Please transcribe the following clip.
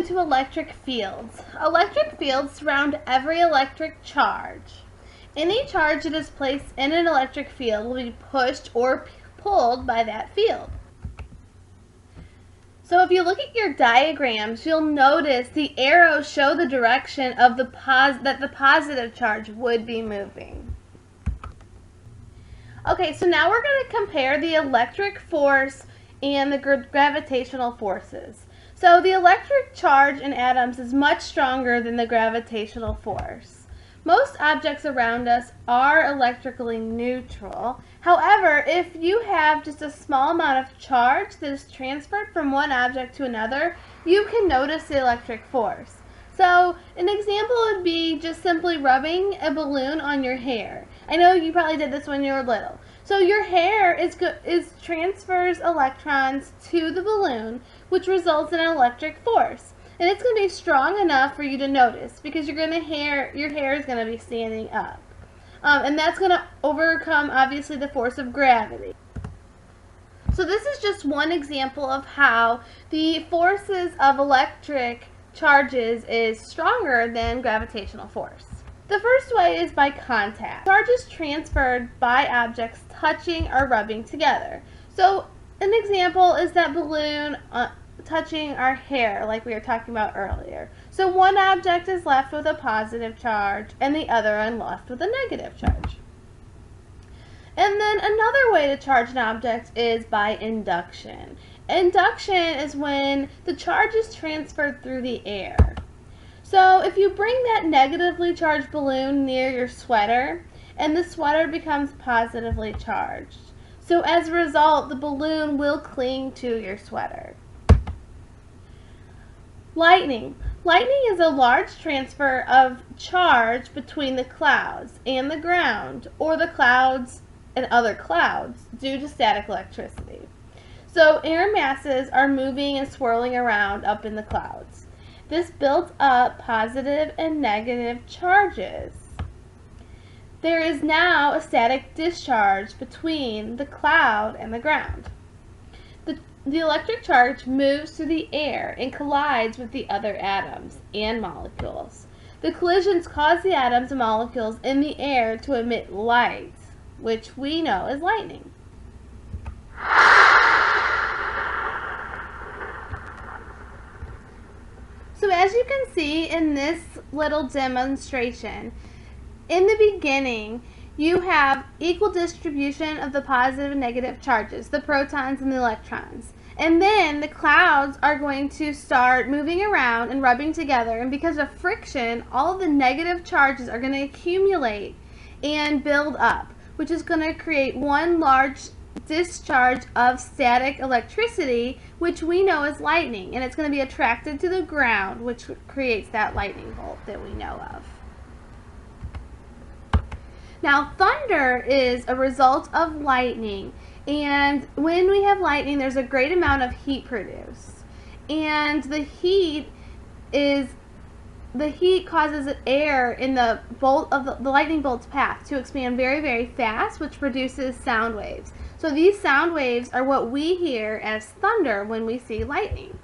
To electric fields. Electric fields surround every electric charge. Any charge that is placed in an electric field will be pushed or pulled by that field. So if you look at your diagrams, you'll notice the arrows show the direction of the positive charge would be moving. Okay, so now we're going to compare the electric force and the gravitational forces. So the electric charge in atoms is much stronger than the gravitational force. Most objects around us are electrically neutral. However, if you have just a small amount of charge that is transferred from one object to another, you can notice the electric force. So an example would be just simply rubbing a balloon on your hair. I know you probably did this when you were little. So your hair transfers electrons to the balloon, which results in an electric force. And it's going to be strong enough for you to notice because your hair is going to be standing up. And that's going to overcome, obviously, the force of gravity. So this is just one example of how the forces of electric charges is stronger than gravitational force. The first way is by contact. Charge is transferred by objects touching or rubbing together. So an example is that balloon touching our hair like we were talking about earlier. So one object is left with a positive charge and the other one left with a negative charge. And then another way to charge an object is by induction. Induction is when the charge is transferred through the air. So if you bring that negatively charged balloon near your sweater, and the sweater becomes positively charged. So as a result, the balloon will cling to your sweater. Lightning. Lightning is a large transfer of charge between the clouds and the ground, or the clouds and other clouds, due to static electricity. So air masses are moving and swirling around up in the clouds. This builds up positive and negative charges. There is now a static discharge between the cloud and the ground. The electric charge moves through the air and collides with the other atoms and molecules. The collisions cause the atoms and molecules in the air to emit light, which we know as lightning. So as you can see in this little demonstration, in the beginning you have equal distribution of the positive and negative charges, the protons and the electrons. And then the clouds are going to start moving around and rubbing together, and because of friction, all of the negative charges are going to accumulate and build up, which is going to create one large discharge of static electricity, which we know as lightning, and it's going to be attracted to the ground, which creates that lightning bolt that we know of. Now, thunder is a result of lightning, and when we have lightning, there's a great amount of heat produced, and the heat causes air in the bolt of the lightning bolt's path to expand very, very fast, which produces sound waves. So these sound waves are what we hear as thunder when we see lightning.